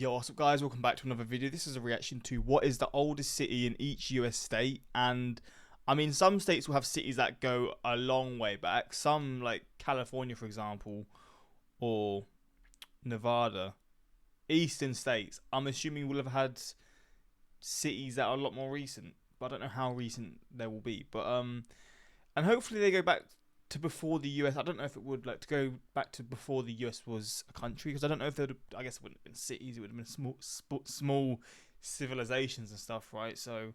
Yo, what's up guys, welcome back to another video. This is a reaction to what is the oldest city in each US state. And I mean, some states will have cities that go a long way back. Some, like California for example, or Nevada, eastern states, I'm assuming will have had cities that are a lot more recent, but I don't know how recent they will be. But and hopefully they go back to before the US. I don't know if it would, like, to go back to before the US was a country, because I don't know if they would. I guess it wouldn't have been cities. It would have been small civilizations and stuff, right? So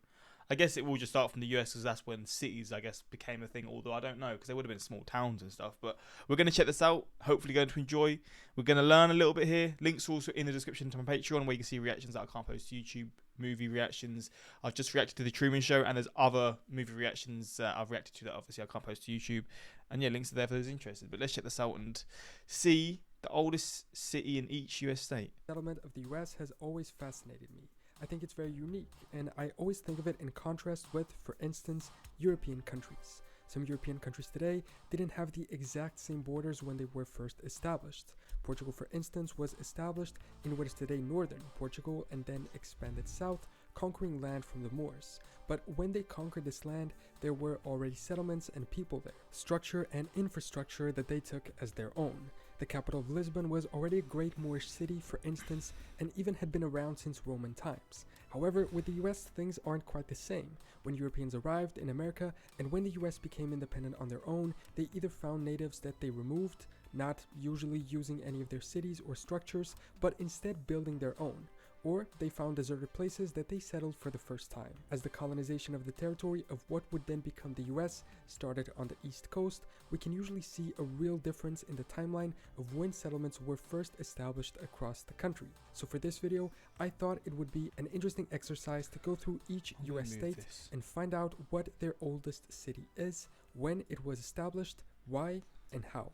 I guess it will just start from the US, because that's when cities, I guess, became a thing. Although I don't know, because they would have been small towns and stuff. But we're going to check this out. Hopefully going to enjoy. We're going to learn a little bit here. Links also in the description to my Patreon, where you can see reactions that I can't post to YouTube. Movie reactions. I've just reacted to The Truman Show, and there's other movie reactions I've reacted to that obviously I can't post to YouTube. And yeah, links are there for those interested. But let's check this out and see the oldest city in each US state. Settlement of the US has always fascinated me. I think it's very unique, and I always think of it in contrast with, for instance, European countries. Some European countries today didn't have the exact same borders when they were first established. Portugal, for instance, was established in what is today northern Portugal and then expanded south, conquering land from the Moors. But when they conquered this land, there were already settlements and people there, structure and infrastructure that they took as their own. The capital of Lisbon was already a great Moorish city, for instance, and even had been around since Roman times. However, with the US, things aren't quite the same. When Europeans arrived in America and when the US became independent on their own, they either found natives that they removed, not usually using any of their cities or structures, but instead building their own. Or they found deserted places that they settled for the first time. As the colonization of the territory of what would then become the US started on the East Coast, we can usually see a real difference in the timeline of when settlements were first established across the country. So for this video, I thought it would be an interesting exercise to go through each US state and find out what their oldest city is, when it was established, why, and how.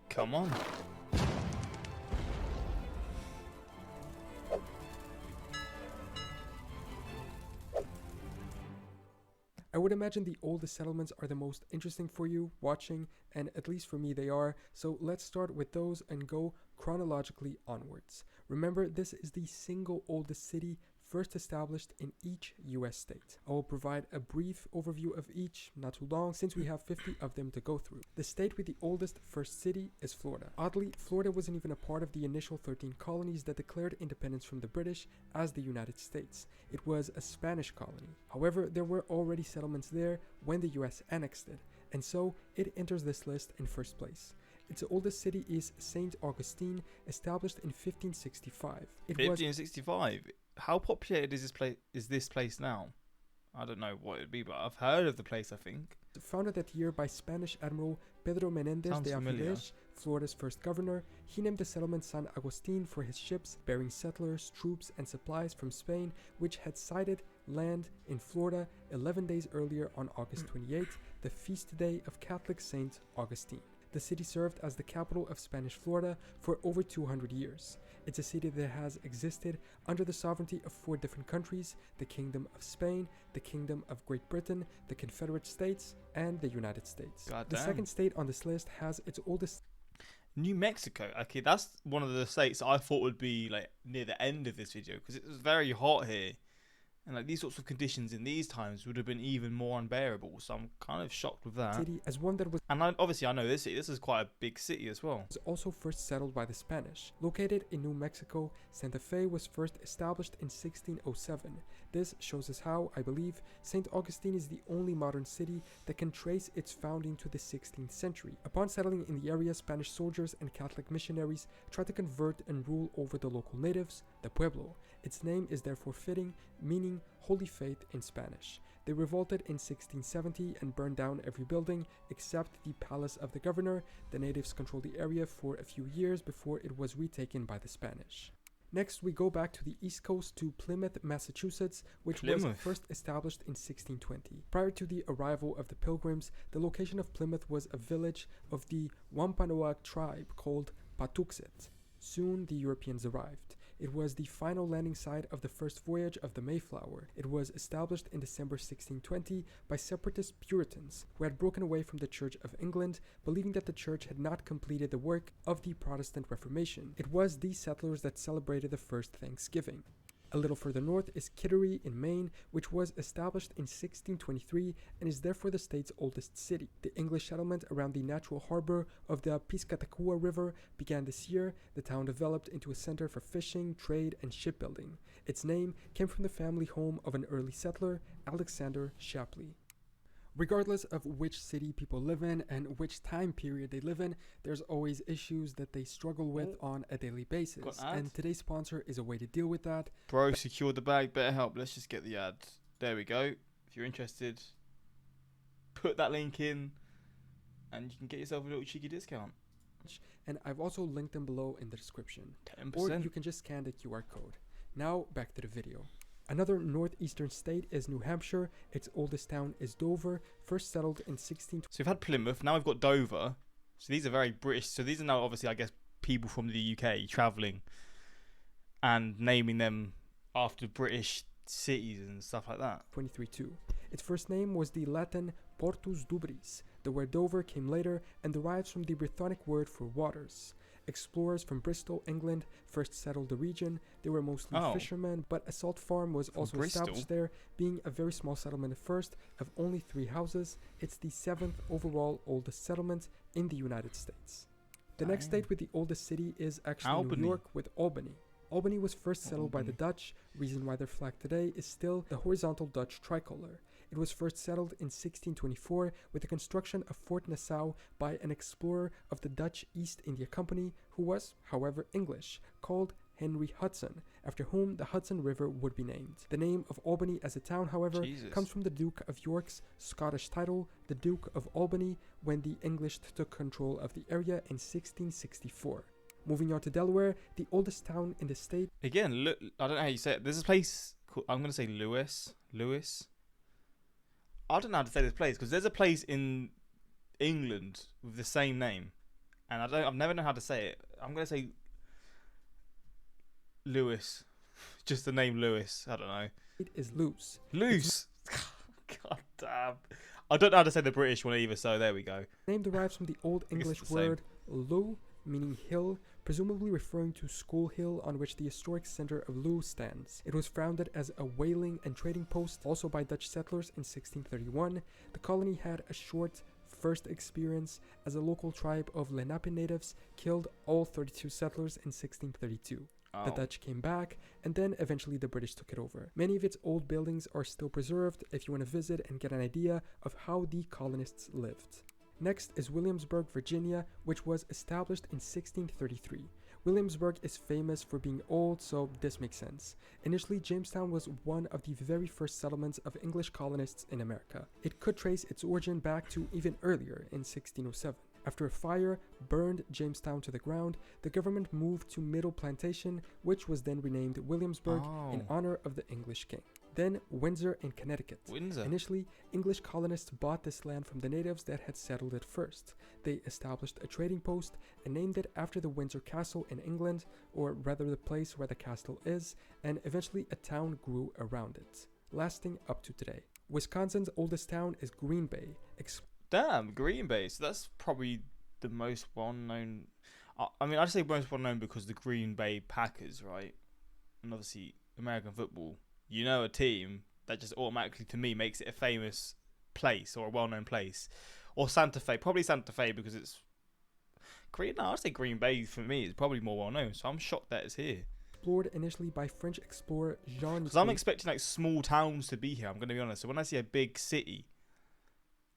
Come on. I would imagine the oldest settlements are the most interesting for you watching, and at least for me they are, so let's start with those and go chronologically onwards. Remember, this is the single oldest city first established in each US state. I will provide a brief overview of each, not too long, since we have 50 of them to go through. The state with the oldest first city is Florida. Oddly, Florida wasn't even a part of the initial 13 colonies that declared independence from the British as the United States. It was a Spanish colony. However, there were already settlements there when the US annexed it, and so it enters this list in first place. Its oldest city is St. Augustine, established in 1565. 1565? How populated is this place now? I don't know what it'd be, but I've heard of the place, I think. Founded that year by Spanish Admiral Pedro Menendez de Avilés, Florida's first governor, he named the settlement San Agustin for his ships bearing settlers, troops, and supplies from Spain, which had sighted land in Florida 11 days earlier on August 28th, the feast day of Catholic Saint Augustine. The city served as the capital of Spanish Florida for over 200 years. It's a city that has existed under the sovereignty of 4 different countries: the Kingdom of Spain, the Kingdom of Great Britain, the Confederate States, and the United States. The second state on this list has its oldest... New Mexico. Okay, that's one of the states I thought would be like near the end of this video, because it was very hot here. And like these sorts of conditions in these times would have been even more unbearable. So I'm kind of shocked with that. City as one that was, and obviously I know this city. This is quite a big city as well. Was also first settled by the Spanish. Located in New Mexico, Santa Fe was first established in 1607. This shows us how, I believe, St. Augustine is the only modern city that can trace its founding to the 16th century. Upon settling in the area, Spanish soldiers and Catholic missionaries tried to convert and rule over the local natives, the pueblo. Its name is therefore fitting, meaning holy faith in Spanish. They revolted in 1670 and burned down every building except the palace of the governor. The natives controlled the area for a few years before it was retaken by the Spanish. Next, we go back to the East Coast to Plymouth, Massachusetts, which was first established in 1620. Prior to the arrival of the Pilgrims, the location of Plymouth was a village of the Wampanoag tribe called Patuxet. Soon, the Europeans arrived. It was the final landing site of the first voyage of the Mayflower. It was established in December 1620 by separatist Puritans who had broken away from the Church of England, believing that the church had not completed the work of the Protestant Reformation. It was these settlers that celebrated the first Thanksgiving. A little further north is Kittery in Maine, which was established in 1623 and is therefore the state's oldest city. The English settlement around the natural harbor of the Piscataqua River began this year. The town developed into a center for fishing, trade, and shipbuilding. Its name came from the family home of an early settler, Alexander Shapley. Regardless of which city people live in and which time period they live in, there's always issues that they struggle with on a daily basis. And today's sponsor is a way to deal with that. Bro, secure the bag, better help. Let's just get the ad. There we go. If you're interested, put that link in and you can get yourself a little cheeky discount. And I've also linked them below in the description. 10%. Or you can just scan the QR code. Now, back to the video. Another northeastern state is New Hampshire. Its oldest town is Dover, first settled in 16... So we've had Plymouth, now we've got Dover. So these are very British. So these are now obviously, I guess, people from the UK travelling and naming them after British cities and stuff like that. 23-2. Its first name was the Latin Portus Dubris. The word Dover came later and derives from the Brythonic word for waters. Explorers from Bristol, England, first settled the region. They were mostly fishermen, but a salt farm was also established there, being a very small settlement at first of only 3 houses. It's the 7th overall oldest settlement in the United States. The next state with the oldest city is actually Albany. New York with Albany. Albany was first settled by the Dutch. Reason why their flag today is still the horizontal Dutch tricolor. It was first settled in 1624 with the construction of Fort Nassau by an explorer of the Dutch East India Company who was, however, English, called Henry Hudson, after whom the Hudson River would be named. The name of Albany as a town, however, comes from the Duke of York's Scottish title, the Duke of Albany, when the English took control of the area in 1664. Moving on to Delaware, the oldest town in the state. Again, look, I don't know how you say it. There's a place called, I'm going to say Lewis. I don't know how to say this place because there's a place in England with the same name, and I've never known how to say it. I'm gonna say Lewis, just the name Lewis. I don't know. It is Luce. God damn. I don't know how to say the British one either. So there we go. The name derives from the Old English word "lu," meaning hill, presumably referring to School Hill on which the historic center of Loo stands. It was founded as a whaling and trading post, also by Dutch settlers in 1631. The colony had a short first experience as a local tribe of Lenape natives killed all 32 settlers in 1632. The Dutch came back, and then eventually the British took it over. Many of its old buildings are still preserved if you want to visit and get an idea of how the colonists lived. Next is Williamsburg, Virginia, which was established in 1633. Williamsburg is famous for being old, so this makes sense. Initially, Jamestown was one of the very first settlements of English colonists in America. It could trace its origin back to even earlier, in 1607. After a fire burned Jamestown to the ground, the government moved to Middle Plantation, which was then renamed Williamsburg in honor of the English king. Then Windsor in Connecticut. Initially, English colonists bought this land from the natives that had settled it first. They established a trading post and named it after the Windsor Castle in England, or rather the place where the castle is, and eventually a town grew around it, lasting up to today. Wisconsin's oldest town is Green Bay. Damn, Green Bay. So that's probably the most well-known... I mean, I'd say most well-known because the Green Bay Packers, right? And obviously American football. You know, a team that just automatically, to me, makes it a famous place or a well-known place. Or Santa Fe. Probably Santa Fe because it's... I'd say Green Bay, for me, is probably more well-known. So I'm shocked that it's here. Explored initially by French explorer Jean... Because I'm expecting, like, small towns to be here, I'm going to be honest. So when I see a big city,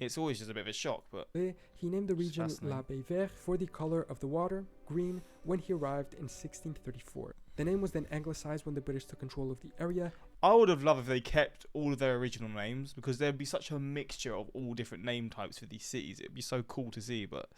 it's always just a bit of a shock. But he named the region La Baie Verte for the color of the water, green, when he arrived in 1634. The name was then anglicized when the British took control of the area. I would have loved if they kept all of their original names because there'd be such a mixture of all different name types for these cities. It'd be so cool to see, but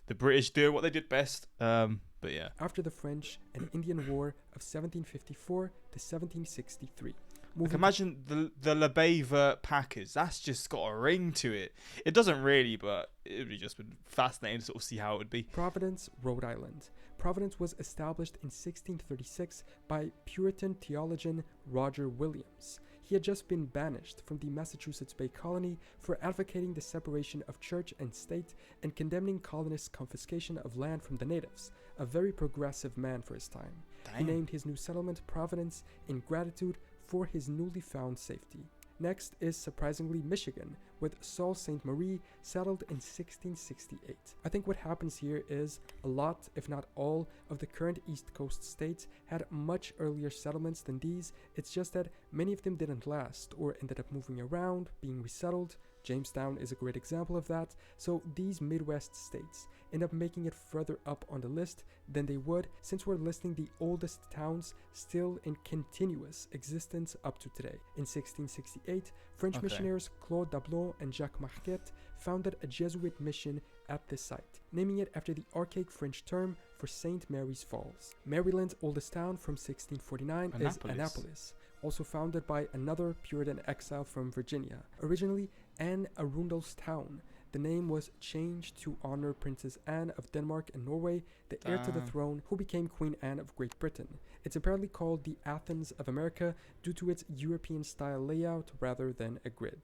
the British do what they did best. But yeah. After the French and Indian War of 1754 to 1763. Like Moving imagine the LeBaver Packers. That's just got a ring to it. It doesn't really, but it would be just been fascinating to sort of see how it would be. Providence, Rhode Island. Providence was established in 1636 by Puritan theologian Roger Williams. He had just been banished from the Massachusetts Bay Colony for advocating the separation of church and state and condemning colonists' confiscation of land from the natives, a very progressive man for his time. He Dang. named his new settlement Providence in gratitude for his newly found safety. Next is surprisingly Michigan, with Sault Ste. Marie settled in 1668. I think what happens here is a lot, if not all, of the current East Coast states had much earlier settlements than these. It's just that many of them didn't last or ended up moving around, being resettled. Jamestown is a great example of that. So these Midwest states end up making it further up on the list than they would, since we're listing the oldest towns still in continuous existence up to today. In 1668, French missionaries Claude Dablon and Jacques Marquette founded a Jesuit mission at this site, naming it after the archaic French term for St. Mary's Falls. Maryland's oldest town from 1649 is Annapolis, also founded by another Puritan exile from Virginia. Originally Anne Arundel's town, the name was changed to honor Princess Anne of Denmark and Norway, the heir to the throne, who became Queen Anne of Great Britain. It's apparently called the Athens of America due to its European-style layout rather than a grid.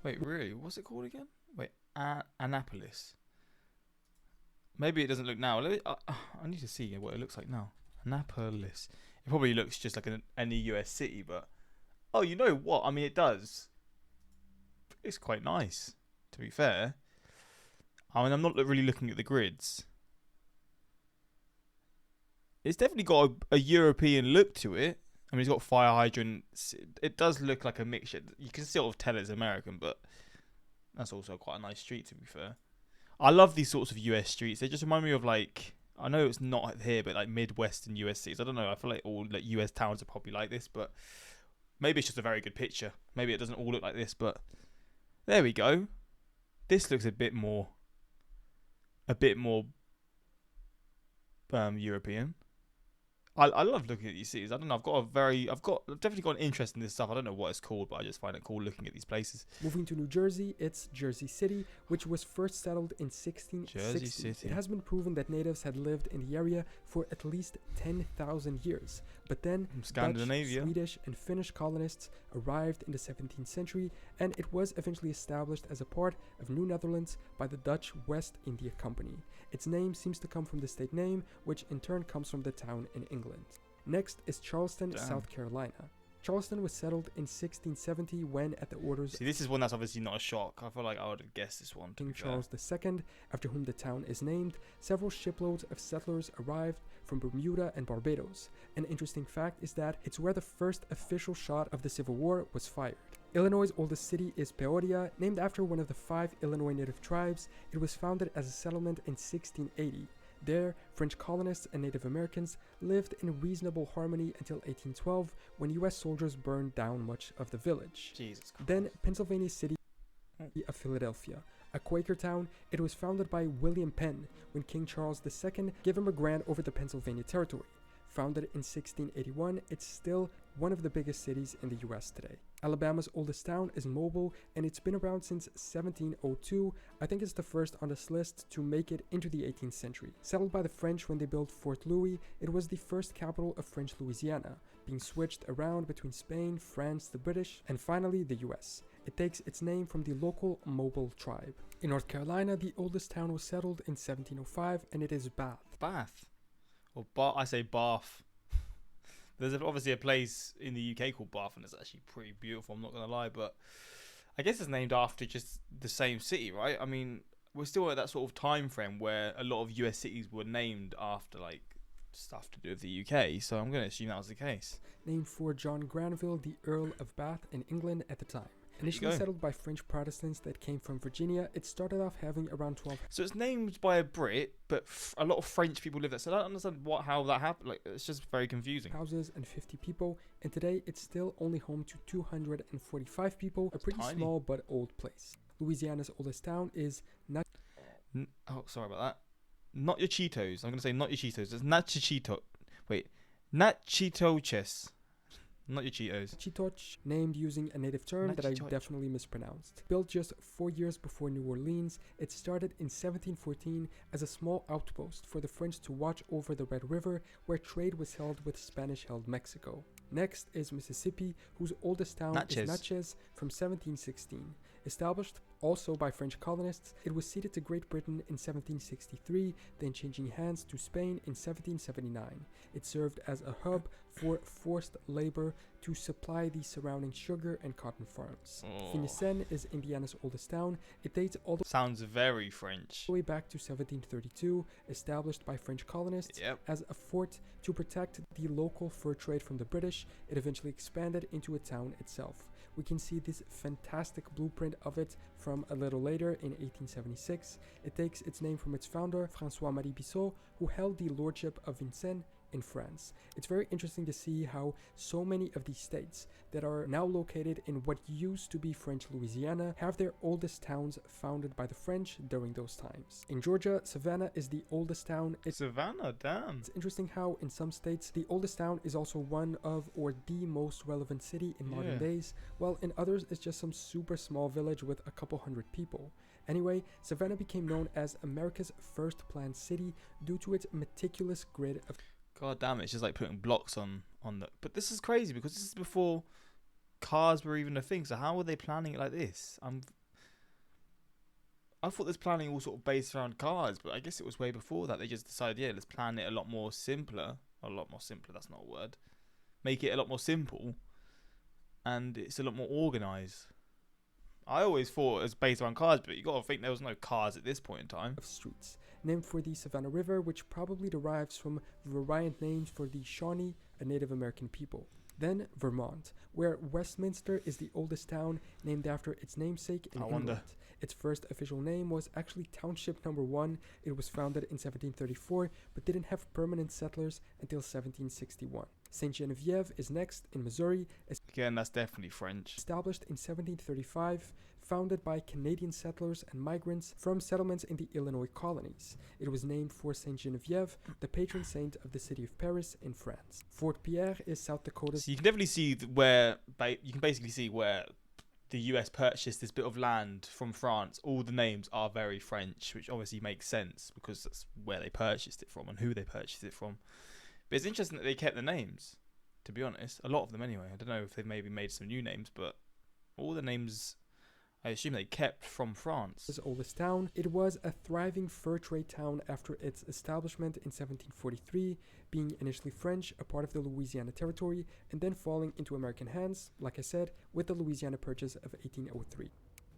Wait, really? What's it called again? Wait, Annapolis. Maybe it doesn't look now. I need to see what it looks like now. Annapolis. It probably looks just like any US city, but... Oh, you know what? I mean, it does. It's quite nice, to be fair. I mean, I'm not really looking at the grids. It's definitely got a European look to it. I mean, it's got fire hydrants. It does look like a mixture. You can sort of tell it's American, but that's also quite a nice street, to be fair. I love these sorts of US streets. They just remind me of, like, I know it's not here, but like Midwestern US cities. I don't know. I feel like all like US towns are probably like this, but maybe it's just a very good picture. Maybe it doesn't all look like this, but there we go. This looks a bit more European. I love looking at these cities. I don't know. I've definitely got an interest in this stuff. I don't know what it's called, but I just find it cool looking at these places. Moving to New Jersey, it's Jersey City, which was first settled in 1660. Jersey City. It has been proven that natives had lived in the area for at least 10,000 years. But then Scandinavia, Dutch, Swedish, and Finnish colonists arrived in the 17th century, and it was eventually established as a part of New Netherlands by the Dutch West India Company. Its name seems to come from the state name, which in turn comes from the town in England. Next is Charleston, South Carolina. Charleston was settled in 1670 when, at the orders See, this is one that's obviously not a shock. I feel like I would have guessed this one. King Charles II, after whom the town is named, several shiploads of settlers arrived from Bermuda and Barbados. An interesting fact is that it's where the first official shot of the Civil War was fired. Illinois' oldest city is Peoria, named after one of the 5 Illinois native tribes. It was founded as a settlement in 1680. There, French colonists and Native Americans lived in reasonable harmony until 1812, when US soldiers burned down much of the village. Jesus Christ. Then, Pennsylvania City of Philadelphia, a Quaker town. It was founded by William Penn when King Charles II gave him a grant over the Pennsylvania Territory. Founded in 1681, it's still one of the biggest cities in the US today. Alabama's oldest town is Mobile, and it's been around since 1702. I think it's the first on this list to make it into the 18th century. Settled by the French when they built Fort Louis, it was the first capital of French Louisiana, being switched around between Spain, France, the British, and finally the US. It takes its name from the local Mobile tribe. In North Carolina, the oldest town was settled in 1705, and it is Bath. Bath. Or I say Bath. There's obviously a place in the UK called Bath, and it's actually pretty beautiful, I'm not going to lie, but I guess it's named after just the same city, right? I mean, we're still at that sort of time frame where a lot of US cities were named after, like, stuff to do with the UK, so I'm going to assume that was the case. Named for John Granville, the Earl of Bath in England at the time. Initially settled by French Protestants that came from Virginia, it started off having around 12. So it's named by a Brit, but a lot of French people live there. So I don't understand how that happened. Like, it's just very confusing. Houses and 50 people, and today it's still only home to 245 people. A pretty small but old place. Louisiana's oldest town is sorry about that. Not your Cheetos. I'm gonna say not your Cheetos. It's Natchitoches. Not your Cheetos. Chitoch, named using a native term that I Nachitoch. definitely mispronounced. Built just 4 years before New Orleans, it started in 1714 as a small outpost for the French to watch over the Red River, where trade was held with Spanish-held Mexico. Next is Mississippi, whose oldest town is Natchez from 1716. Established also by French colonists, it was ceded to Great Britain in 1763, then changing hands to Spain in 1779. It served as a hub for forced labor to supply the surrounding sugar and cotton farms. Finisene is Indiana's oldest town. It dates all the Sounds very French. way back to 1732, established by French colonists as a fort to protect the local fur trade from the British. It eventually expanded into a town itself. We can see this fantastic blueprint of it from a little later in 1876. It takes its name from its founder, François-Marie Bissot, who held the lordship of Vincennes in France. It's very interesting to see how so many of these states that are now located in what used to be French Louisiana have their oldest towns founded by the French during those times. In Georgia, Savannah is the oldest town. Savannah, damn. It's interesting how in some states the oldest town is also one of or the most relevant city in modern days, while in others it's just some super small village with a couple hundred people. Anyway, Savannah became known as America's first planned city due to its meticulous grid of God damn it, it's just like putting blocks on the... But this is crazy because this is before cars were even a thing. So how were they planning it like this? I thought this planning all sort of based around cars, but I guess it was way before that. They just decided, yeah, let's plan it a lot more simpler. A lot more simpler, that's not a word. Make it a lot more simple. And it's a lot more organised. I always thought it was based around cars, but you got to think there was no cars at this point in time. Of streets, named for the Savannah River, which probably derives from variant names for the Shawnee, a Native American people. Then Vermont, where Westminster is the oldest town, named after its namesake in England. Its first official name was actually Township Number 1. It was founded in 1734, but didn't have permanent settlers until 1761. St. Genevieve is next in Missouri. Again, that's definitely French. Established in 1735, founded by Canadian settlers and migrants from settlements in the Illinois colonies. It was named for St. Genevieve, the patron saint of the city of Paris in France. Fort Pierre is South Dakota's... So you can definitely see you can basically see where the US purchased this bit of land from France. All the names are very French, which obviously makes sense because that's where they purchased it from and who they purchased it from. But it's interesting that they kept the names, to be honest. A lot of them anyway. I don't know if they've maybe made some new names, but all the names, I assume they kept from France. Its oldest town. It was a thriving fur trade town after its establishment in 1743, being initially French, a part of the Louisiana Territory, and then falling into American hands, like I said, with the Louisiana Purchase of 1803.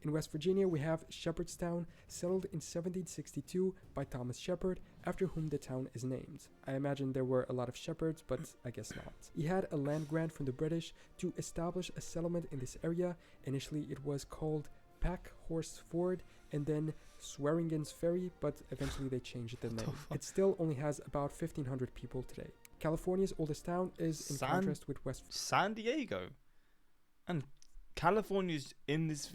In West Virginia, we have Shepherdstown, settled in 1762 by Thomas Shepard, after whom the town is named. I imagine there were a lot of shepherds, but I guess not. He had a land grant from the British to establish a settlement in this area. Initially, it was called Packhorse Ford and then Swearingen's Ferry, but eventually they changed the name. It still only has about 1,500 people today. California's oldest town is in contrast with San Diego. And California's in this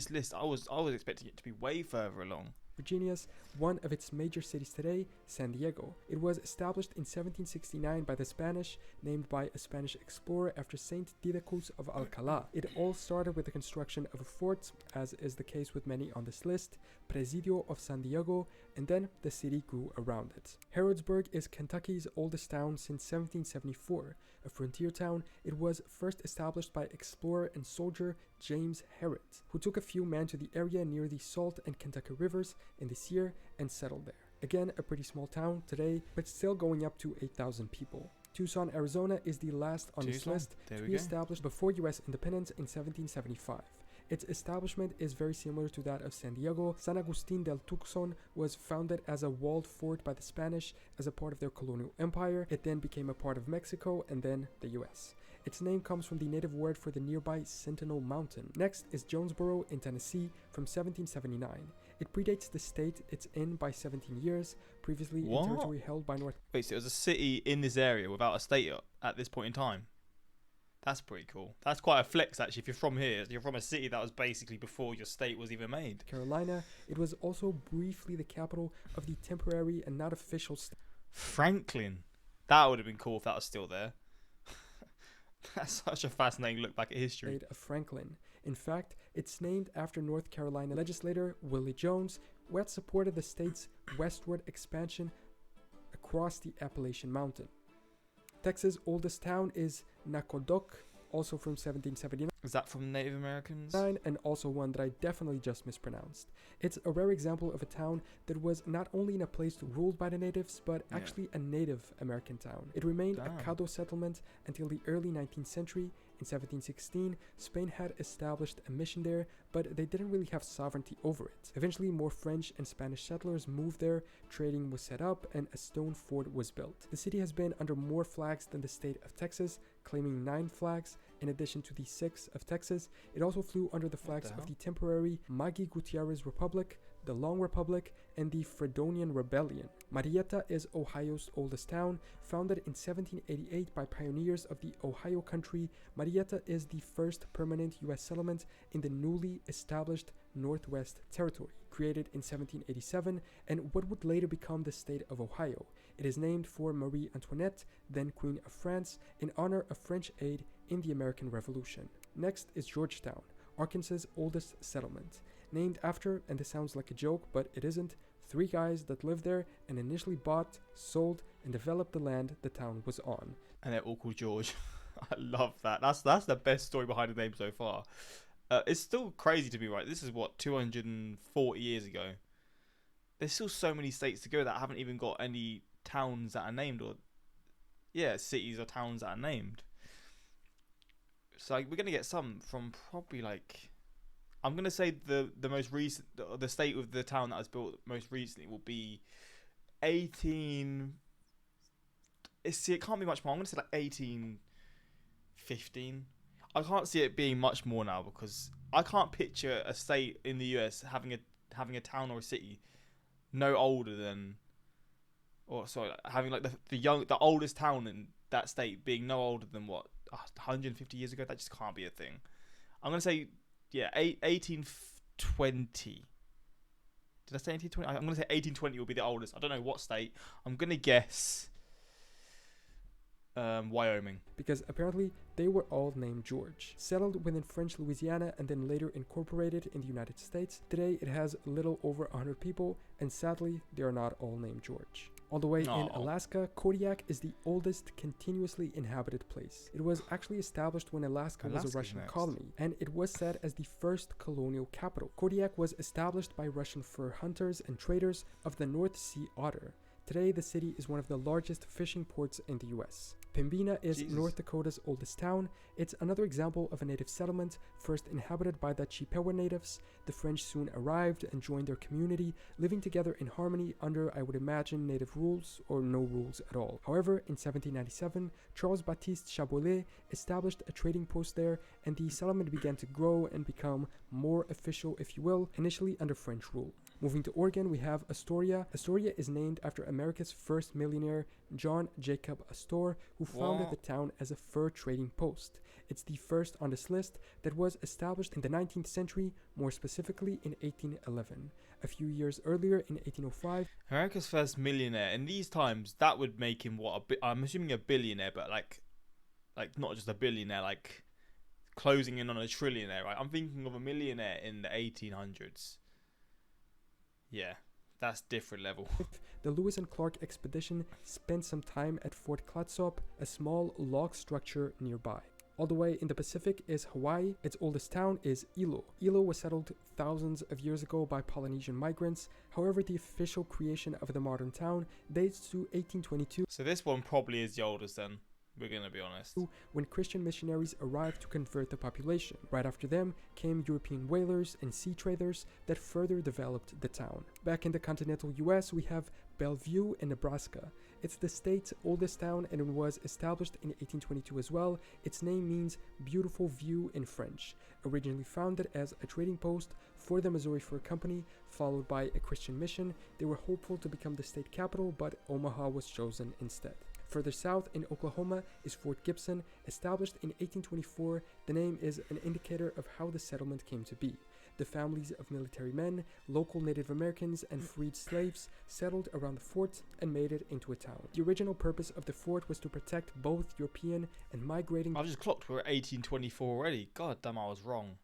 list. I was expecting it to be way further along. Virginia's one of its major cities today, San Diego. It was established in 1769 by the Spanish, named by a Spanish explorer after Saint Didacus of Alcalá. It all started with the construction of a fort, as is the case with many on this list, Presidio of San Diego, and then the city grew around it. Harrodsburg is Kentucky's oldest town since 1774. A frontier town, it was first established by explorer and soldier James Herriot, who took a few men to the area near the Salt and Kentucky rivers in this year and settled there. Again, a pretty small town today, but still going up to 8,000 people. Tucson, Arizona is the last on this list to be established before U.S. independence in 1775. Its establishment is very similar to that of San Diego. San Agustin del Tucson was founded as a walled fort by the Spanish as a part of their colonial empire. It then became a part of Mexico and then the US. Its name comes from the native word for the nearby Sentinel Mountain. Next is Jonesboro in Tennessee from 1779. It predates the state it's in by 17 years, previously a territory held by North... Wait, so it was a city in this area without a state at this point in time? That's pretty cool. That's quite a flex, actually. If you're from here, you're from a city that was basically before your state was even made. Carolina. It was also briefly the capital of the temporary and not official state. Franklin. That would have been cool if that was still there. That's such a fascinating look back at history. State of Franklin. In fact, it's named after North Carolina legislator Willie Jones, who had supported the state's westward expansion across the Appalachian Mountain. Texas' oldest town is Nacodoc, also from 1779. Is that from Native Americans? And also one that I definitely just mispronounced. It's a rare example of a town that was not only in a place ruled by the natives, but actually a Native American town. It remained a Caddo settlement until the early 19th century. In 1716, Spain had established a mission there, but they didn't really have sovereignty over it. Eventually, more French and Spanish settlers moved there, trading was set up, and a stone fort was built. The city has been under more flags than the state of Texas, claiming 9 flags. In addition to the 6 of Texas, it also flew under the flags of the temporary Magui Gutierrez Republic, the Long Republic, and the Fredonian Rebellion. Marietta is Ohio's oldest town. Founded in 1788 by pioneers of the Ohio Country, Marietta is the first permanent U.S. settlement in the newly established Northwest Territory, created in 1787, and what would later become the state of Ohio. It is named for Marie Antoinette, then Queen of France, in honor of French aid in the American Revolution. Next is Georgetown, Arkansas's oldest settlement. Named after, and this sounds like a joke, but it isn't, 3 guys that lived there and initially bought, sold, and developed the land the town was on. And they're all called George. I love that. That's the best story behind the name so far. It's still crazy to me, right? This is what, 240 years ago. There's still so many states to go that haven't even got any towns that are named, or cities or towns that are named. So we're gonna get some from probably like, I'm gonna say the most recent, the state of the town that was built most recently will be 18. It can't be much more. I'm gonna say like 1815. I can't see it being much more now because I can't picture a state in the US having a town or a city no older than, or sorry, having like the oldest town in that state being no older than what, 150 years ago. That just can't be a thing. I'm gonna say 1820. Did I say 1820? I'm gonna say 1820 will be the oldest. I don't know what state. I'm gonna guess Wyoming. Because apparently they were all named George. Settled within French Louisiana and then later incorporated in the United States, today it has a little over 100 people, and sadly they are not all named George. All the way in Alaska, Kodiak is the oldest continuously inhabited place. It was actually established when Alaska was a Russian colony, and it was said as the first colonial capital. Kodiak was established by Russian fur hunters and traders of the North Sea otter. Today, the city is one of the largest fishing ports in the US. Pembina is North Dakota's oldest town. It's another example of a native settlement, first inhabited by the Chippewa natives. The French soon arrived and joined their community, living together in harmony under, I would imagine, native rules or no rules at all. However, in 1797, Charles-Baptiste Chabolet established a trading post there, and the settlement began to grow and become more official, if you will, initially under French rule. Moving to Oregon, we have Astoria. Astoria is named after America's first millionaire, John Jacob Astor, who founded the town as a fur trading post. It's the first on this list that was established in the 19th century, more specifically in 1811. A few years earlier, in 1805, America's first millionaire. In these times, that would make him I'm assuming a billionaire, but like not just a billionaire, like closing in on a trillionaire, right? I'm thinking of a millionaire in the 1800s. Yeah, that's different level. The Lewis and Clark expedition spent some time at Fort Clatsop, a small log structure nearby. All the way in the Pacific is Hawaii. Its oldest town is Ilo. Ilo was settled thousands of years ago by Polynesian migrants. However, the official creation of the modern town dates to 1822. So this one probably is the oldest then. We're going to be honest. When Christian missionaries arrived to convert the population. Right after them came European whalers and sea traders that further developed the town. Back in the continental US, we have Bellevue in Nebraska. It's the state's oldest town and it was established in 1822 as well. Its name means beautiful view in French. Originally founded as a trading post for the Missouri Fur Company, followed by a Christian mission, they were hopeful to become the state capital, but Omaha was chosen instead. Further south in Oklahoma is Fort Gibson. Established in 1824, the name is an indicator of how the settlement came to be. the families of military men, local Native Americans, and freed slaves settled around the fort and made it into a town. The original purpose of the fort was to protect both European and migrating. I've just clocked we're at 1824 already. God damn, I was wrong.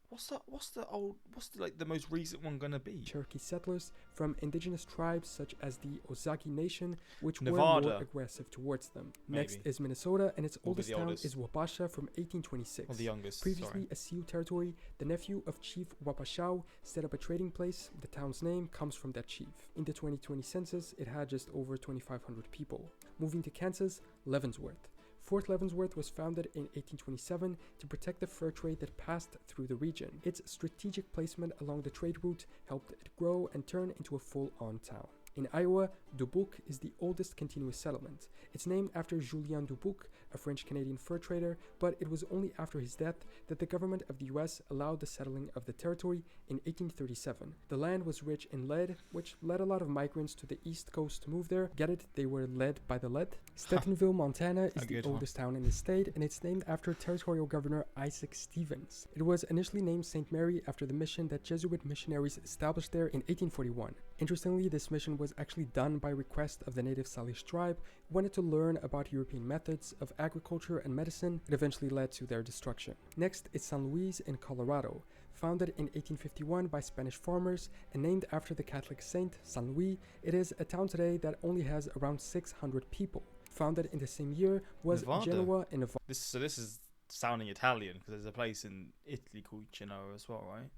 What's the most recent one gonna be? Cherokee settlers from indigenous tribes such as the Ozaukee Nation, which Nevada. were more aggressive towards them. Maybe. Next is Minnesota, and its Will be oldest the town oldest. is Wapasha from 1826. Or the youngest. Previously sorry. a Sioux territory, the nephew of Chief Wapashau set up a trading place. The town's name comes from that chief. In the 2020 census, it had just over 2,500 people. Moving to Kansas, Leavenworth. Fort Leavenworth was founded in 1827 to protect the fur trade that passed through the region. Its strategic placement along the trade route helped it grow and turn into a full-on town. In Iowa, Dubuque is the oldest continuous settlement. It's named after Julien Dubuque, a French-Canadian fur trader, but it was only after his death that the government of the US allowed the settling of the territory in 1837. The land was rich in lead, which led a lot of migrants to the East Coast to move there. Get it? They were led by the lead. Stephenville, Montana is the oldest town in the state, and it's named after Territorial Governor Isaac Stevens. It was initially named St. Mary after the mission that Jesuit missionaries established there in 1841. Interestingly, this mission was actually done by request of the native Salish tribe who wanted to learn about European methods of agriculture and medicine. It eventually led to their destruction. Next is San Luis in Colorado. Founded in 1851 by Spanish farmers and named after the Catholic saint San Luis, it is a town today that only has around 600 people. Founded in the same year was Nevada. Genoa in Nevada. This is sounding Italian because there's a place in Italy called Genoa as well, right?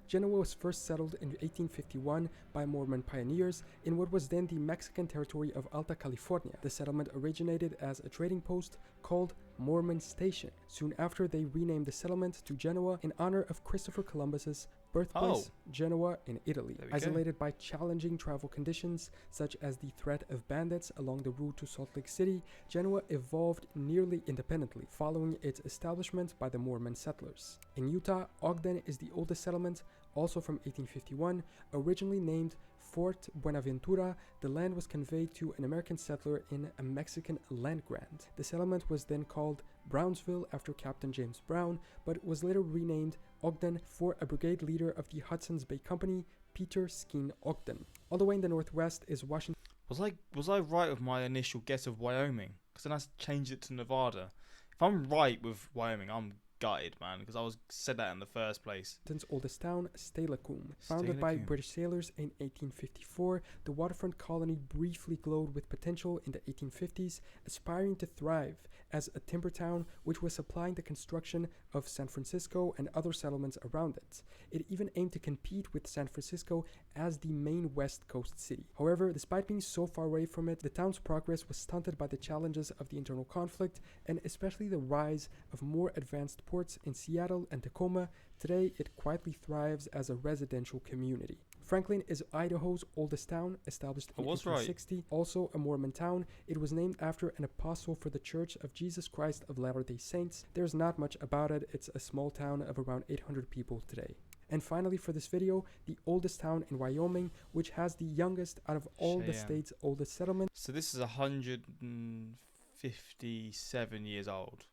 Genoa was first settled in 1851 by Mormon pioneers in what was then the Mexican territory of Alta California. The settlement originated as a trading post called Mormon Station. Soon after, they renamed the settlement to Genoa in honor of Christopher Columbus's birthplace, Genoa in Italy. Isolated by challenging travel conditions, such as the threat of bandits along the route to Salt Lake City, Genoa evolved nearly independently, following its establishment by the Mormon settlers. In Utah, Ogden is the oldest settlement, also from 1851, originally named Fort Buenaventura. The land was conveyed to an American settler in a Mexican land grant. The settlement was then called Brownsville after Captain James Brown, but was later renamed Ogden for a brigade leader of the Hudson's Bay Company, Peter Skeen Ogden. All the way in the northwest is Washington. Was I right with my initial guess of Wyoming? Because then I changed it to Nevada. If I'm right with Wyoming, I'm gutted, man, because I said that in the first place. Washington's oldest town, Steilacoom. Founded by British sailors in 1854, the waterfront colony briefly glowed with potential in the 1850s, aspiring to thrive as a timber town which was supplying the construction of San Francisco and other settlements around it. It even aimed to compete with San Francisco as the main West Coast city. However, despite being so far away from it, the town's progress was stunted by the challenges of the internal conflict and especially the rise of more advanced ports in Seattle and Tacoma. Today, it quietly thrives as a residential community. Franklin is Idaho's oldest town, established in 1860, also a Mormon town. It was named after an apostle for the Church of Jesus Christ of Latter-day Saints. There's not much about it. It's a small town of around 800 people today. And finally, for this video, the oldest town in Wyoming, which has the youngest out of all the state's oldest settlements. So this is 157 years old.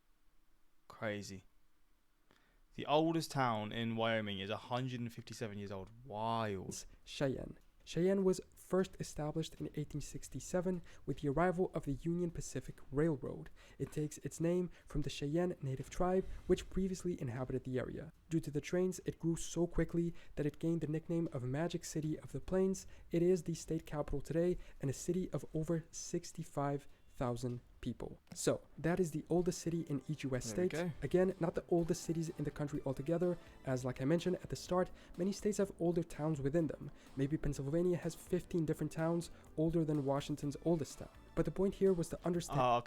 Crazy. The oldest town in Wyoming is 157 years old. Wild. Cheyenne. Cheyenne was first established in 1867 with the arrival of the Union Pacific Railroad. It takes its name from the Cheyenne native tribe, which previously inhabited the area. Due to the trains, it grew so quickly that it gained the nickname of Magic City of the Plains. It is the state capital today and a city of over 65,000 people. So that is the oldest city in each US state. Again, not the oldest cities in the country altogether, as like I mentioned at the start, many states have older towns within them. Maybe Pennsylvania has 15 different towns older than Washington's oldest town. But the point here was to understand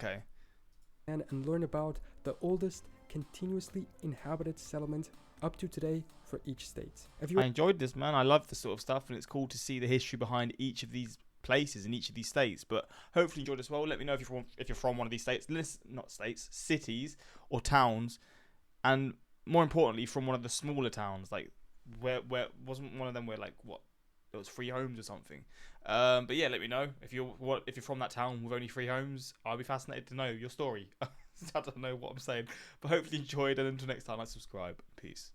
and learn about the oldest continuously inhabited settlement up to today for each state. I enjoyed this, man. I love this sort of stuff, and it's cool to see the history behind each of these places in each of these states. But hopefully you enjoyed as well. Let me know if you're from one of these states, cities or towns, and more importantly from one of the smaller towns, like where wasn't one of them where like what it was 3 homes or something. But yeah, let me know if you're from that town with only 3 homes. I'll be fascinated to know your story. I don't know what I'm saying, but hopefully you enjoyed, and until next time, subscribe. Peace.